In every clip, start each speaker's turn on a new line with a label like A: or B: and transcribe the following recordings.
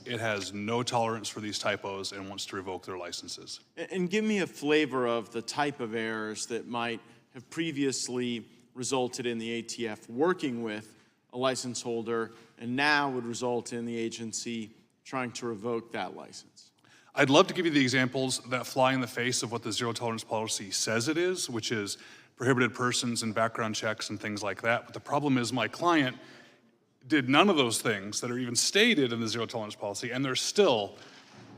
A: It has no tolerance for these typos and wants to revoke their licenses.
B: And give me a flavor of the type of errors that might have previously resulted in the ATF working with a license holder and now would result in the agency trying to revoke that license.
A: I'd love to give you the examples that fly in the face of what the zero tolerance policy says it is, which is prohibited persons and background checks and things like that. But the problem is my client did none of those things that are even stated in the zero tolerance policy, and they're still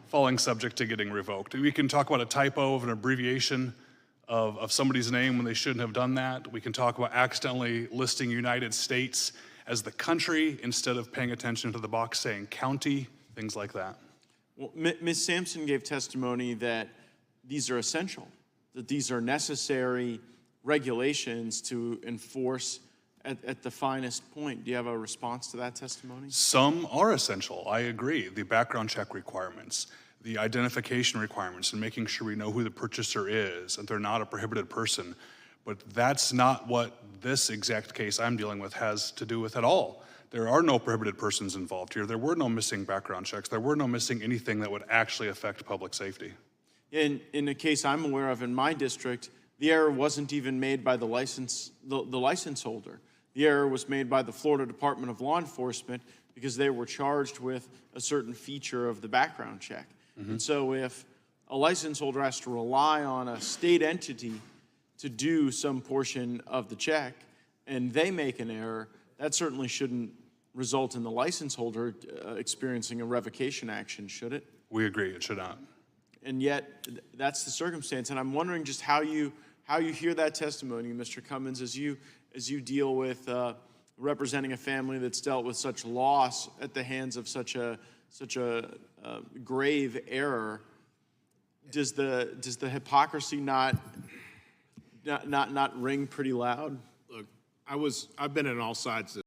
A: falling subject to getting revoked. We can talk about a typo of an abbreviation of somebody's name when they shouldn't have done that. We can talk about accidentally listing United States as the country instead of paying attention to the box saying county, things like that.
B: Well, Ms. Sampson gave testimony that these are essential, that these are necessary regulations to enforce at the finest point. Do you have a response to that testimony?
A: Some are essential, I agree. The background check requirements, the identification requirements, and making sure we know who the purchaser is, and they're not a prohibited person. But that's not what this exact case I'm dealing with has to do with at all. There are no prohibited persons involved here. There were no missing background checks. There were no missing anything that would actually affect public safety.
B: In a case I'm aware of in my district, the error wasn't even made by the license holder. The error was made by the Florida Department of Law Enforcement because they were charged with a certain feature of the background check. And so if a license holder has to rely on a state entity to do some portion of the check and they make an error, that certainly shouldn't result in the license holder experiencing a revocation action, should it?
A: We agree, it should not.
B: And yet, that's the circumstance. And I'm wondering just how you hear that testimony, Mr. Cummins, as you deal with representing a family that's dealt with such loss at the hands of such a grave error. Does the hypocrisy not ring pretty loud?
C: Look, I've been on all sides of